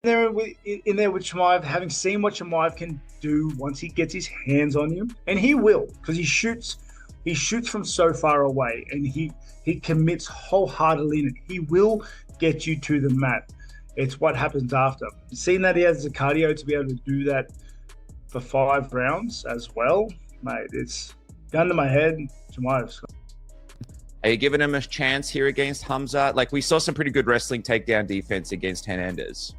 In there with Chimaev, having seen what Chimaev can do once he gets his hands on you, and he will, because he shoots from so far away, and he commits wholeheartedly, and he will get you to the mat. It's what happens after. Seeing that he has the cardio to be able to do that for 5 rounds as well, mate, it's gun to my head. Chimaev's. Are you giving him a chance here against Khamzat? Like, we saw some pretty good wrestling takedown defense against Hernandez.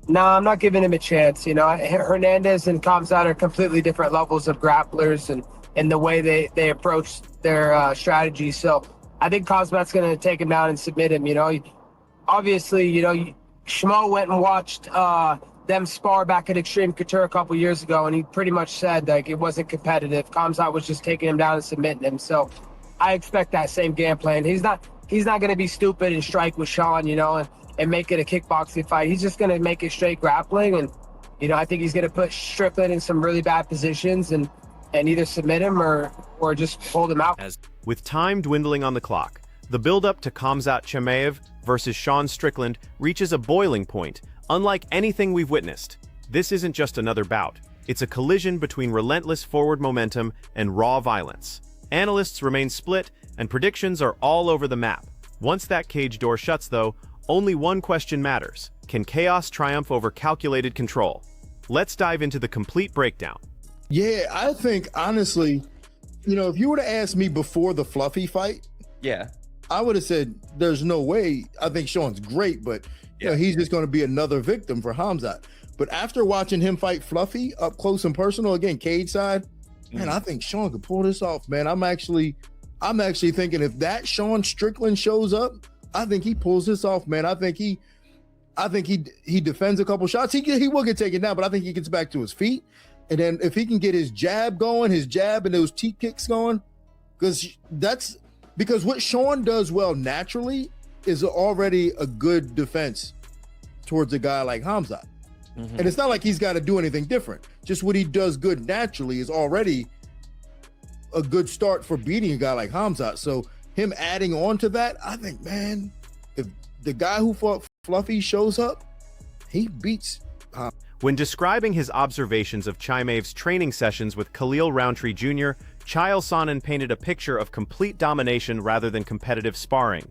No, I'm not giving him a chance. You know, Hernandez and Khamzat are completely different levels of grapplers and the way they approach their strategy. So I think Khamzat's going to take him down and submit him. You know, obviously, you know, Shmo went and watched them spar back at Extreme Couture a couple years ago, and he pretty much said like it wasn't competitive. Khamzat was just taking him down and submitting him. So I expect that same game plan. He's not going to be stupid and strike with Sean, you know, and make it a kickboxing fight. He's just going to make it straight grappling. And, you know, I think he's going to put Strickland in some really bad positions and either submit him or just hold him out. With time dwindling on the clock, the build-up to Khamzat Chimaev versus Sean Strickland reaches a boiling point, unlike anything we've witnessed. This isn't just another bout. It's a collision between relentless forward momentum and raw violence. Analysts remain split, and predictions are all over the map. Once that cage door shuts, though, only one question matters. Can chaos triumph over calculated control? Let's dive into the complete breakdown. Yeah, I think, honestly, you know, if you were to ask me before the Fluffy fight, Yeah. I would have said there's no way. I think Sean's great, but you know, he's just going to be another victim for Khamzat. But after watching him fight Fluffy up close and personal, again, cage side, man, I think Sean could pull this off, man. I'm actually thinking if that Sean Strickland shows up, I think he pulls this off, man. I think he defends a couple shots. He will get taken down, but I think he gets back to his feet. And then if he can get his jab going, his jab and those teep kicks going, because what Sean does well naturally is already a good defense towards a guy like Khamzat. And it's not like he's got to do anything different. Just what he does good naturally is already a good start for beating a guy like Khamzat. So him adding on to that, I think, man, if the guy who fought Fluffy shows up, he beats Khamzat. When describing his observations of Chimaev's training sessions with Khalil Roundtree Jr., Chael Sonnen painted a picture of complete domination rather than competitive sparring.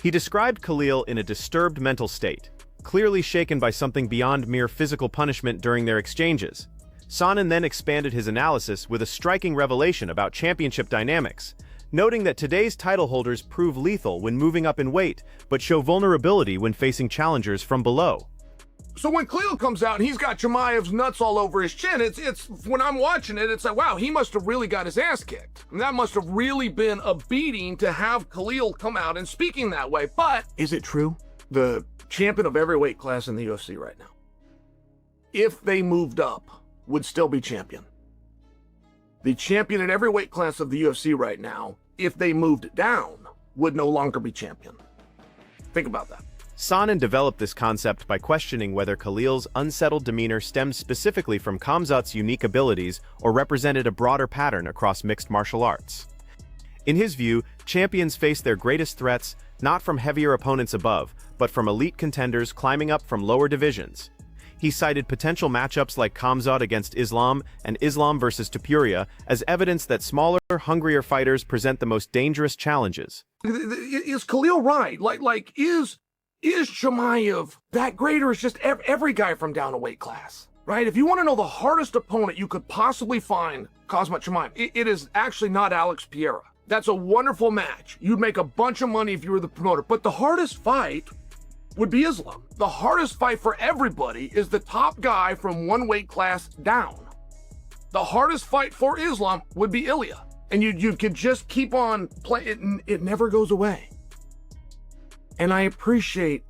He described Khalil in a disturbed mental state, clearly shaken by something beyond mere physical punishment during their exchanges. Sonnen then expanded his analysis with a striking revelation about championship dynamics, noting that today's title holders prove lethal when moving up in weight, but show vulnerability when facing challengers from below. So when Khalil comes out and he's got Chimaev's nuts all over his chin, it's when I'm watching it, it's like, wow, he must have really got his ass kicked. And that must have really been a beating to have Khalil come out and speaking that way. But is it true? The champion of every weight class in the UFC right now, if they moved up, would still be champion. The champion in every weight class of the UFC right now, if they moved down, would no longer be champion. Think about that. Sonnen developed this concept by questioning whether Khalil's unsettled demeanor stemmed specifically from Khamzat's unique abilities or represented a broader pattern across mixed martial arts. In his view, champions face their greatest threats not from heavier opponents above, but from elite contenders climbing up from lower divisions. He cited potential matchups like Khamzat against Islam and Islam versus Topuria as evidence that smaller, hungrier fighters present the most dangerous challenges. Is Khalil right? Is Chimaev that great, or is just every guy from down a weight class, right? If you want to know the hardest opponent you could possibly find, Khamzat Chimaev, it is actually not Alex Pereira. That's a wonderful match. You'd make a bunch of money if you were the promoter. But the hardest fight would be Islam. The hardest fight for everybody is the top guy from one weight class down. The hardest fight for Islam would be Ilya. And you could just keep on playing. It never goes away. And I appreciate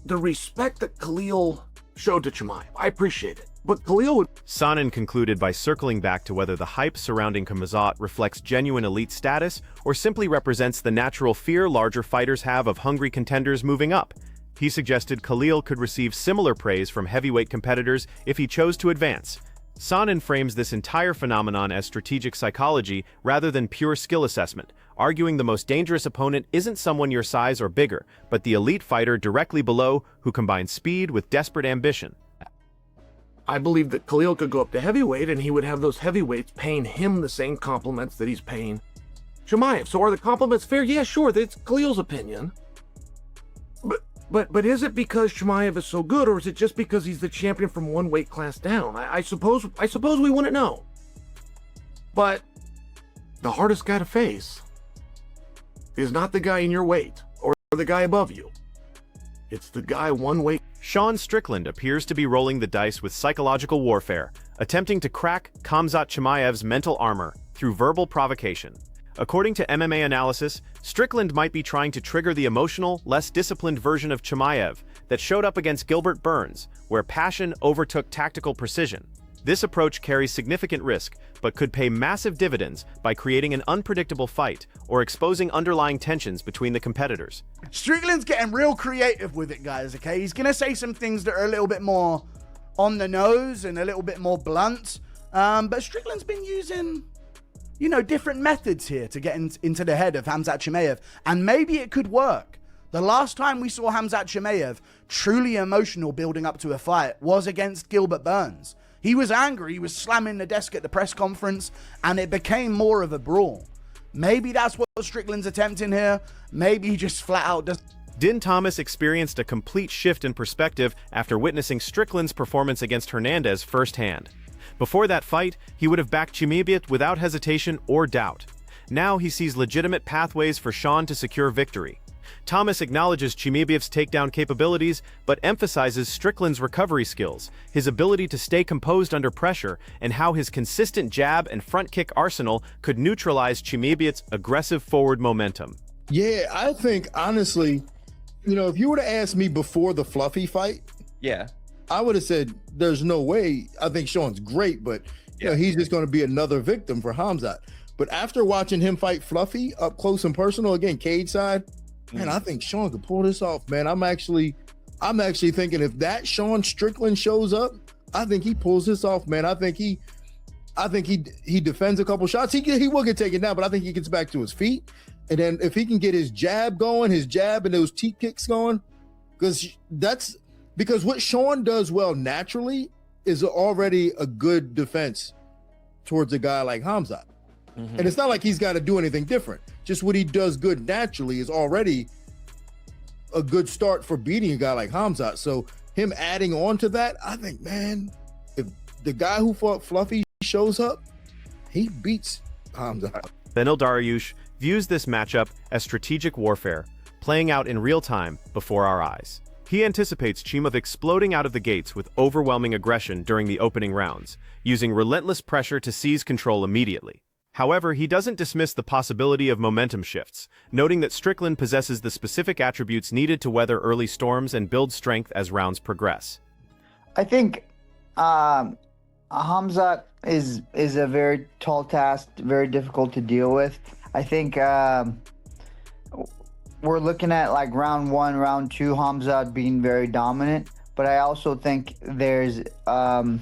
the respect that Khalil showed to Chimaev. I appreciate it. But Khalil would... Sonnen concluded by circling back to whether the hype surrounding Khamzat reflects genuine elite status or simply represents the natural fear larger fighters have of hungry contenders moving up. He suggested Khalil could receive similar praise from heavyweight competitors if he chose to advance. Sonnen frames this entire phenomenon as strategic psychology rather than pure skill assessment, arguing the most dangerous opponent isn't someone your size or bigger, but the elite fighter directly below who combines speed with desperate ambition. I believe that Khalil could go up to heavyweight and he would have those heavyweights paying him the same compliments that he's paying Chimaev. So are the compliments fair? Yeah, sure, that's Khalil's opinion. But is it because Chimaev is so good, or is it just because he's the champion from one weight class down? I suppose we wouldn't know. But the hardest guy to face is not the guy in your weight or the guy above you. It's the guy one weight. Sean Strickland appears to be rolling the dice with psychological warfare, attempting to crack Khamzat Chimaev's mental armor through verbal provocation. According to MMA Analysis, Strickland might be trying to trigger the emotional, less disciplined version of Chimaev that showed up against Gilbert Burns, where passion overtook tactical precision. This approach carries significant risk, but could pay massive dividends by creating an unpredictable fight or exposing underlying tensions between the competitors. Strickland's getting real creative with it, guys, okay? He's going to say some things that are a little bit more on the nose and a little bit more blunt. But Strickland's been using, you know, different methods here to get into the head of Khamzat Chimaev, and maybe it could work. The last time we saw Khamzat Chimaev truly emotional building up to a fight was against Gilbert Burns. He was angry, he was slamming the desk at the press conference, and it became more of a brawl. Maybe that's what Strickland's attempting here. Maybe he just flat out does. Din Thomas experienced a complete shift in perspective after witnessing Strickland's performance against Hernandez firsthand. Before that fight, he would have backed Chimaev without hesitation or doubt. Now he sees legitimate pathways for Sean to secure victory. Thomas acknowledges Chimaev's takedown capabilities, but emphasizes Strickland's recovery skills, his ability to stay composed under pressure, and how his consistent jab and front kick arsenal could neutralize Chimaev's aggressive forward momentum. Yeah, I think, honestly, you know, if you were to ask me before the Fluffy fight, Yeah. I would have said, there's no way. I think Sean's great, but you know, he's just going to be another victim for Khamzat. But after watching him fight Fluffy up close and personal, again, cage side, man, I think Sean could pull this off, man. I'm actually thinking if that Sean Strickland shows up, I think he pulls this off, man. I think he defends a couple shots. He will get taken down, but I think he gets back to his feet. And then if he can get his jab going, his jab and those teep kicks going, because what Sean does well naturally is already a good defense towards a guy like Khamzat. And it's not like he's got to do anything different. Just what he does good naturally is already a good start for beating a guy like Khamzat. So him adding on to that, I think, man, if the guy who fought Fluffy shows up, he beats Khamzat. Benil Dariush views this matchup as strategic warfare, playing out in real time before our eyes. He anticipates Chimaev exploding out of the gates with overwhelming aggression during the opening rounds, using relentless pressure to seize control immediately. However, he doesn't dismiss the possibility of momentum shifts, noting that Strickland possesses the specific attributes needed to weather early storms and build strength as rounds progress. I think Khamzat is a very tall task, very difficult to deal with. I think we're looking at like round one, round two, Khamzat being very dominant. But I also think there's a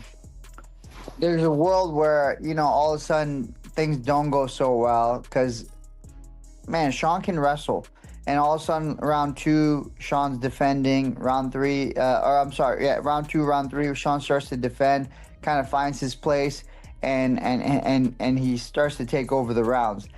world where, you know, all of a sudden things don't go so well because, man, Sean can wrestle. And all of a sudden, round two, Sean's defending. Round three, round two, round three, Sean starts to defend, kind of finds his place, and he starts to take over the rounds.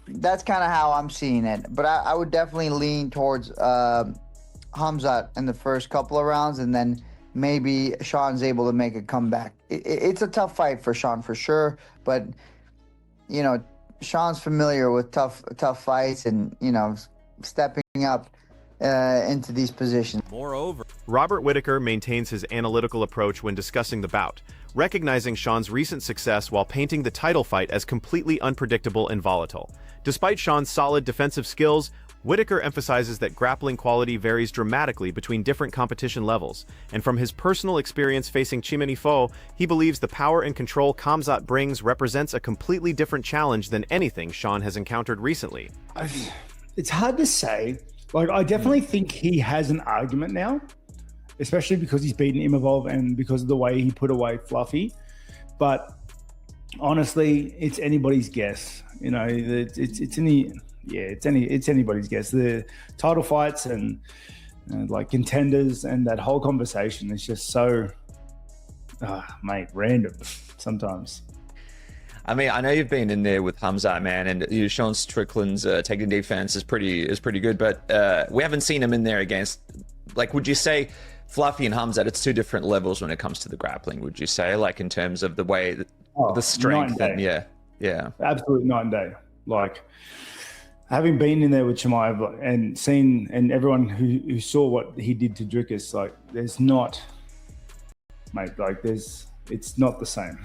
That's kind of how I'm seeing it. But I would definitely lean towards Khamzat in the first couple of rounds, and then maybe Sean's able to make a comeback. It's a tough fight for Sean for sure, but you know, Sean's familiar with tough fights and, you know, stepping up into these positions. Moreover, Robert Whittaker maintains his analytical approach when discussing the bout, recognizing Sean's recent success while painting the title fight as completely unpredictable and volatile. Despite Sean's solid defensive skills, Whittaker emphasizes that grappling quality varies dramatically between different competition levels, and from his personal experience facing Chimaev, he believes the power and control Khamzat brings represents a completely different challenge than anything Sean has encountered recently. It's hard to say. Like, I definitely think he has an argument now. especially because he's beaten Imavov and because of the way he put away Fluffy. But honestly, it's anybody's guess. You know, it's anybody's guess. The title fights and like contenders and that whole conversation is just so, mate, random sometimes. I mean, I know you've been in there with Khamzat, man, and Sean Strickland's taking defense is pretty good, but we haven't seen him in there against, like, would you say Fluffy and Khamzat, it's two different levels when it comes to the grappling, would you say, like in terms of the way, the strength? And yeah. Absolutely night and day. Like, having been in there with Chimaev and seen, and everyone who saw what he did to Dricus, like, there's not, mate, like it's not the same.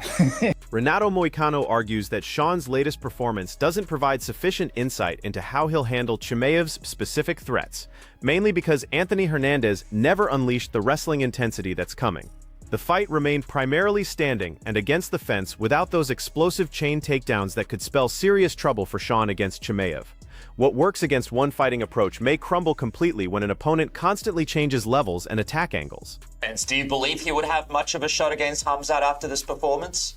Renato Moicano argues that Sean's latest performance doesn't provide sufficient insight into how he'll handle Chimaev's specific threats, mainly because Anthony Hernandez never unleashed the wrestling intensity that's coming. The fight remained primarily standing and against the fence without those explosive chain takedowns that could spell serious trouble for Sean against Chimaev. What works against one fighting approach may crumble completely when an opponent constantly changes levels and attack angles. And do you believe he would have much of a shot against Khamzat after this performance?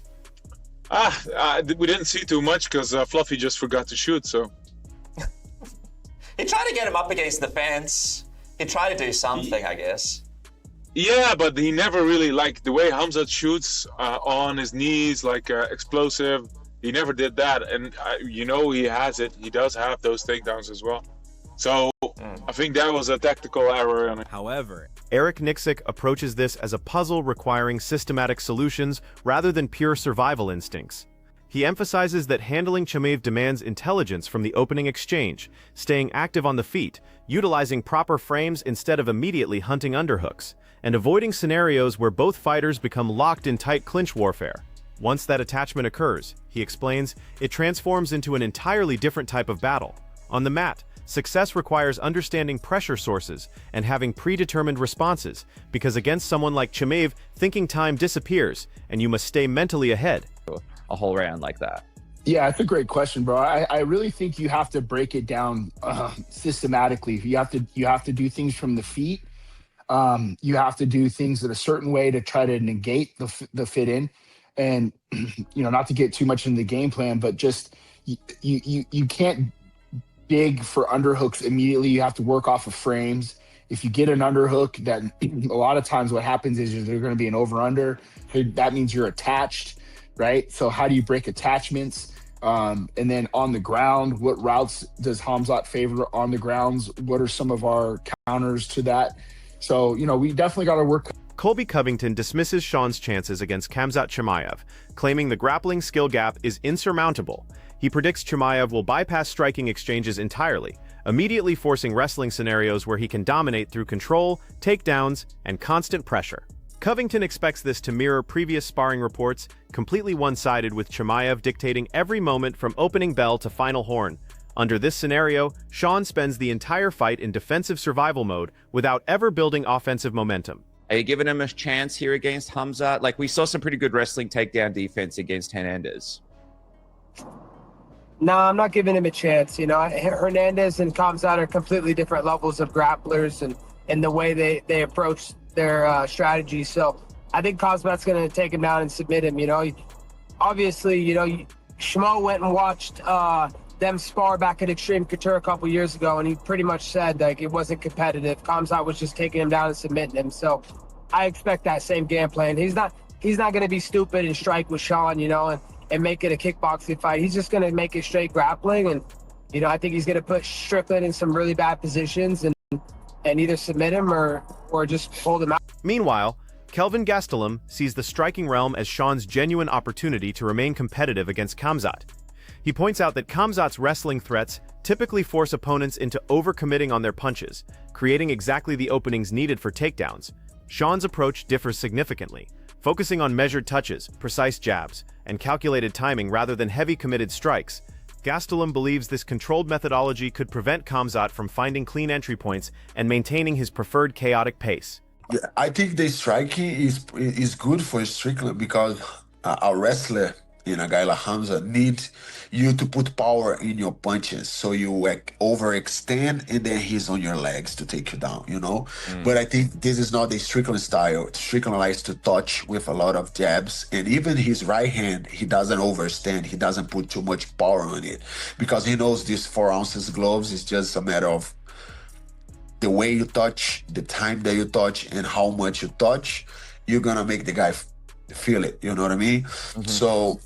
We didn't see too much because Fluffy just forgot to shoot, so. He tried to get him up against the fence. He tried to do something, I guess. Yeah, but he never really, like, the way Khamzat shoots on his knees, like explosive, he never did that. And, you know, he has it. He does have those takedowns as well. So I think that was a tactical error. However, Eric Nixick approaches this as a puzzle requiring systematic solutions rather than pure survival instincts. He emphasizes that handling Chimaev demands intelligence from the opening exchange, staying active on the feet, utilizing proper frames instead of immediately hunting underhooks, and avoiding scenarios where both fighters become locked in tight clinch warfare. Once that attachment occurs, he explains, it transforms into an entirely different type of battle. On the mat, success requires understanding pressure sources and having predetermined responses, because against someone like Chimaev, thinking time disappears, and you must stay mentally ahead. A whole round like that. Yeah, it's a great question, bro. I really think you have to break it down systematically. You have to do things from the feet. You have to do things in a certain way to try to negate the fit in. And, you know, not to get too much into the game plan, but just you can't dig for underhooks immediately. You have to work off of frames. If you get an underhook, that a lot of times what happens is there's going to be an over-under. That means you're attached, right? So how do you break attachments? And then on the ground, what routes does Khamzat favor on the grounds? What are some of our counters to that? So, you know, we definitely got to work. Colby Covington dismisses Sean's chances against Khamzat Chimaev, claiming the grappling skill gap is insurmountable. He predicts Chimaev will bypass striking exchanges entirely, immediately forcing wrestling scenarios where he can dominate through control, takedowns, and constant pressure. Covington expects this to mirror previous sparring reports, completely one-sided with Chimaev dictating every moment from opening bell to final horn. Under this scenario, Sean spends the entire fight in defensive survival mode without ever building offensive momentum. Are you giving him a chance here against Khamzat? Like, we saw some pretty good wrestling takedown defense against Hernandez. No, I'm not giving him a chance. You know, Hernandez and Khamzat are completely different levels of grapplers and the way they approach their strategy. So I think Khamzat's going to take him down and submit him. You know, obviously, you know, Shmo went and watched them spar back at Extreme Couture a couple years ago, and he pretty much said like it wasn't competitive. Khamzat was just taking him down and submitting him. So I expect that same game plan. He's not going to be stupid and strike with Sean, you know, and make it a kickboxing fight. He's just going to make it straight grappling, and you know, I think he's going to put Strickland in some really bad positions and either submit him or just hold him out. Meanwhile, Kelvin Gastelum sees the striking realm as Sean's genuine opportunity to remain competitive against Khamzat. He points out that Khamzat's wrestling threats typically force opponents into overcommitting on their punches, creating exactly the openings needed for takedowns. Sean's approach differs significantly, focusing on measured touches, precise jabs, and calculated timing rather than heavy committed strikes. Gastelum believes this controlled methodology could prevent Khamzat from finding clean entry points and maintaining his preferred chaotic pace. I think the striking is good for Strickland because a wrestler and a guy like Hamza need you to put power in your punches, so you overextend, and then he's on your legs to take you down, you know. But I think this is not the Strickland style. Strickland likes to touch with a lot of jabs, and even his right hand, he doesn't overstand. He doesn't put too much power on it, because he knows these 4 ounces gloves is just a matter of the way you touch, the time that you touch, and how much you touch. You're gonna make the guy feel it, you know what I mean? So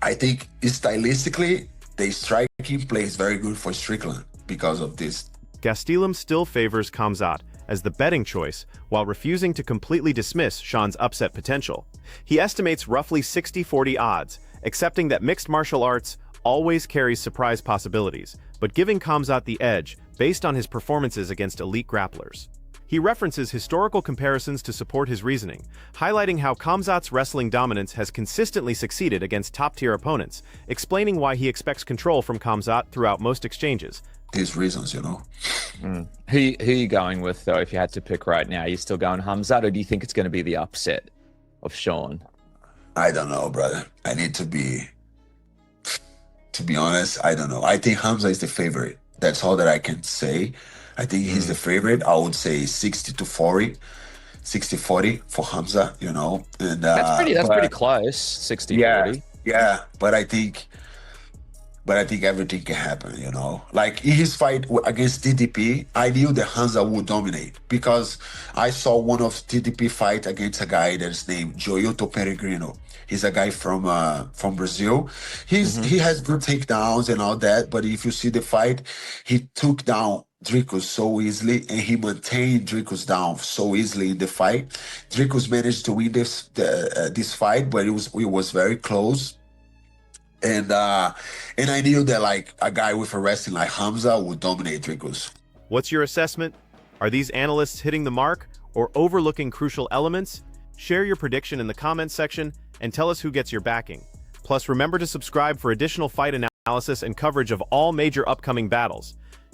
I think stylistically, the striking plays very good for Strickland because of this. Gastelum still favors Khamzat as the betting choice, while refusing to completely dismiss Sean's upset potential. He estimates roughly 60-40 odds, accepting that mixed martial arts always carries surprise possibilities, but giving Khamzat the edge based on his performances against elite grapplers. He references historical comparisons to support his reasoning, highlighting how Khamzat's wrestling dominance has consistently succeeded against top-tier opponents, explaining why he expects control from Khamzat throughout most exchanges. His reasons, you know. Who are you going with, though, if you had to pick right now? Are you still going Khamzat, or do you think it's going to be the upset of Sean? I don't know, brother. I need to be honest, I don't know. I think Hamza is the favorite. That's all that I can say. I think he's the favorite. I would say 60-40 for Hamza, you know. And that's pretty close, 60-40. Yeah, but I think everything can happen, you know. Like in his fight against TDP, I knew that Hamza would dominate, because I saw one of TDP fight against a guy that's named Joilton Peregrino. He's a guy from Brazil. He has good takedowns and all that, but if you see the fight, he took down Dricus so easily, and he maintained Dricus down so easily in the fight. Dricus managed to win this fight, but it was very close. And I knew that like a guy with a wrestling like Hamza would dominate Dricus. What's your assessment? Are these analysts hitting the mark or overlooking crucial elements? Share your prediction in the comments section and tell us who gets your backing. Plus, remember to subscribe for additional fight analysis and coverage of all major upcoming battles.